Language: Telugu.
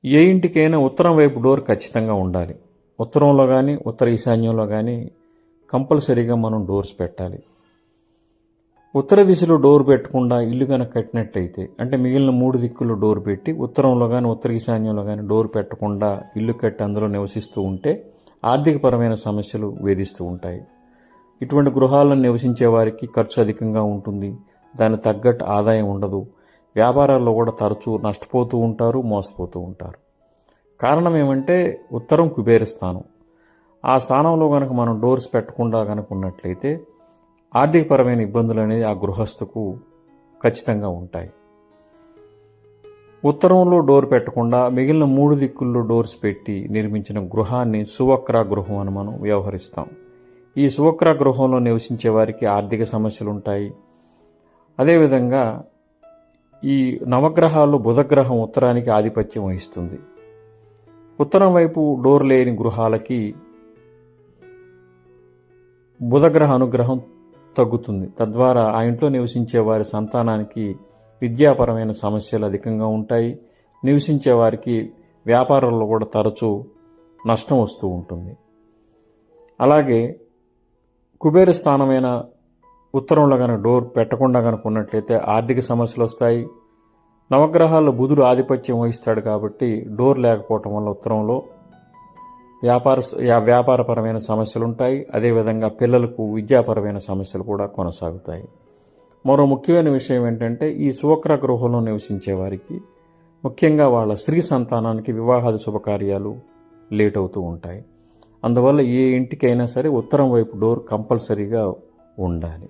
ఏ ఇంటికైనా ఉత్తరం వైపు డోర్ ఖచ్చితంగా ఉండాలి. ఉత్తరంలో కానీ ఉత్తర ఈశాన్యంలో కానీ కంపల్సరీగా మనం డోర్స్ పెట్టాలి. ఉత్తర దిశలో డోర్ పెట్టకుండా ఇల్లు కనుక కట్టినట్లయితే, అంటే మిగిలిన 3 దిక్కుల్లో డోర్ పెట్టి ఉత్తరంలో కానీ ఉత్తర ఈశాన్యంలో కానీ డోర్ పెట్టకుండా ఇల్లు కట్టి అందులో నివసిస్తూ ఉంటే ఆర్థికపరమైన సమస్యలు వేధిస్తూ ఉంటాయి. ఇటువంటి గృహాలను నివసించే వారికి ఖర్చు అధికంగా ఉంటుంది. దానికి తగ్గట్టు ఆదాయం ఉండదు. వ్యాపారాల్లో కూడా తరచూ నష్టపోతూ ఉంటారు, మోసపోతూ ఉంటారు. కారణం ఏమంటే ఉత్తరం కుబేర స్థానం. ఆ స్థానంలో కనుక మనం డోర్స్ పెట్టకుండా కనుక ఉన్నట్లయితే ఆర్థికపరమైన ఇబ్బందులు అనేది ఆ గృహస్థుకు ఖచ్చితంగా ఉంటాయి. ఉత్తరంలో డోర్ పెట్టకుండా మిగిలిన 3 దిక్కుల్లో డోర్స్ పెట్టి నిర్మించిన గృహాన్ని సువక్ర గృహం అని మనం వ్యవహరిస్తాం. ఈ సువక్ర గృహంలో నివసించే వారికి ఆర్థిక సమస్యలు ఉంటాయి. అదేవిధంగా ఈ నవగ్రహాల్లో బుధగ్రహం ఉత్తరానికి ఆధిపత్యం వహిస్తుంది. ఉత్తరం వైపు డోర్ లేని గృహాలకి బుధగ్రహ అనుగ్రహం తగ్గుతుంది. తద్వారా ఆ ఇంట్లో నివసించే వారి సంతానానికి విద్యాపరమైన సమస్యలు అధికంగా ఉంటాయి. నివసించే వారికి వ్యాపారాల్లో కూడా తరచూ నష్టం వస్తూ ఉంటుంది. అలాగే కుబేర స్థానమైన ఉత్తరంలో కనుక డోర్ పెట్టకుండా కనుక ఉన్నట్లయితే ఆర్థిక సమస్యలు వస్తాయి. నవగ్రహాల్లో బుధుడు ఆధిపత్యం వహిస్తాడు కాబట్టి డోర్ లేకపోవటం వల్ల ఉత్తరంలో వ్యాపారపరమైన సమస్యలు ఉంటాయి. అదేవిధంగా పిల్లలకు విద్యాపరమైన సమస్యలు కూడా కొనసాగుతాయి. మరో ముఖ్యమైన విషయం ఏంటంటే ఈ సువక్ర గృహంలో నివసించే వారికి ముఖ్యంగా వాళ్ళ స్త్రీ సంతానానికి వివాహాది శుభకార్యాలు లేట్ అవుతూ ఉంటాయి. అందువల్ల ఏ ఇంటికైనా సరే ఉత్తరం వైపు డోర్ కంపల్సరీగా ఉండాలి.